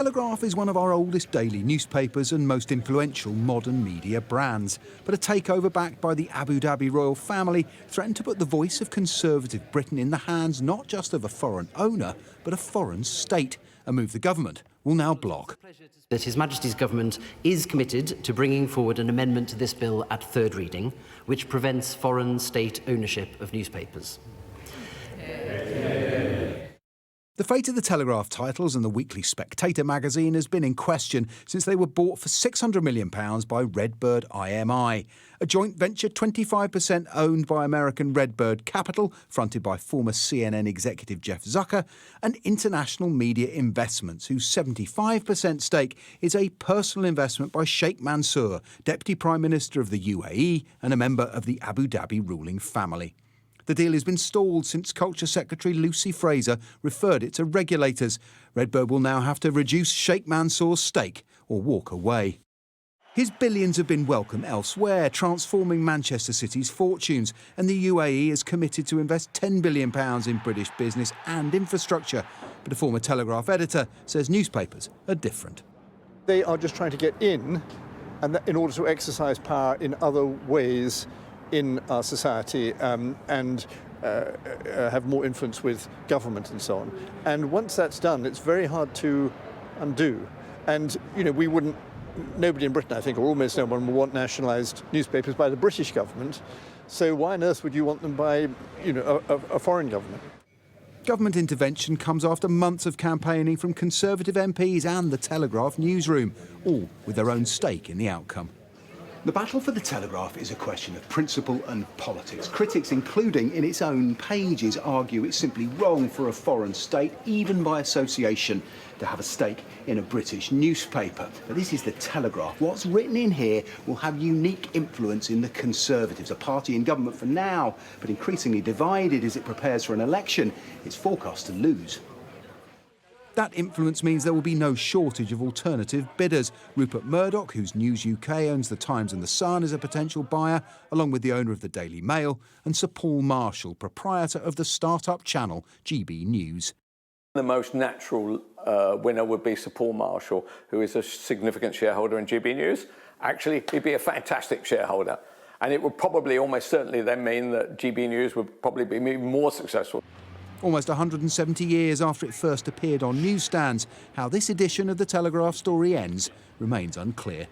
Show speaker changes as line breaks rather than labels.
Telegraph is one of our oldest daily newspapers and most influential modern media brands. But a takeover backed by the Abu Dhabi royal family threatened to put the voice of conservative Britain in the hands not just of a foreign owner, but a foreign state, a move the government will now block.
That His Majesty's Government is committed to bringing forward an amendment to this bill at third reading, which prevents foreign state ownership of newspapers.
The fate of the Telegraph titles and the weekly Spectator magazine has been in question since they were bought for £600 million by Redbird IMI, a joint venture 25% owned by American Redbird Capital, fronted by former CNN executive Jeff Zucker, and International Media Investments, whose 75% stake is a personal investment by Sheikh Mansour, Deputy Prime Minister of the UAE and a member of the Abu Dhabi ruling family. The deal has been stalled since Culture Secretary Lucy Fraser referred it to regulators. Redbird will now have to reduce Sheikh Mansour's stake or walk away. His billions have been welcome elsewhere, transforming Manchester City's fortunes, and the UAE is committed to invest £10 billion in British business and infrastructure. But a former Telegraph editor says newspapers are different.
They are just trying to get in, and in order to exercise power in other ways in our society and have more influence with government and so on. And once that's done, it's very hard to undo. And, you know, nobody in Britain, I think, or almost no one, would want nationalised newspapers by the British government. So why on earth would you want them by, you know, a foreign government?
Government intervention comes after months of campaigning from Conservative MPs and the Telegraph newsroom, all with their own stake in the outcome. The battle for the Telegraph is a question of principle and politics. Critics, including in its own pages, argue it's simply wrong for a foreign state, even by association, to have a stake in a British newspaper. But this is the Telegraph. What's written in here will have unique influence in the Conservatives, a party in government for now, but increasingly divided as it prepares for an election. It's forecast to lose. That influence means there will be no shortage of alternative bidders. Rupert Murdoch, whose News UK owns The Times and The Sun, is a potential buyer, along with the owner of the Daily Mail, and Sir Paul Marshall, proprietor of the start-up channel GB News.
The most natural winner would be Sir Paul Marshall, who is a significant shareholder in GB News. Actually, he'd be a fantastic shareholder. And it would probably almost certainly then mean that GB News would probably be even more successful.
Almost 170 years after it first appeared on newsstands, how this edition of the Telegraph story ends remains unclear.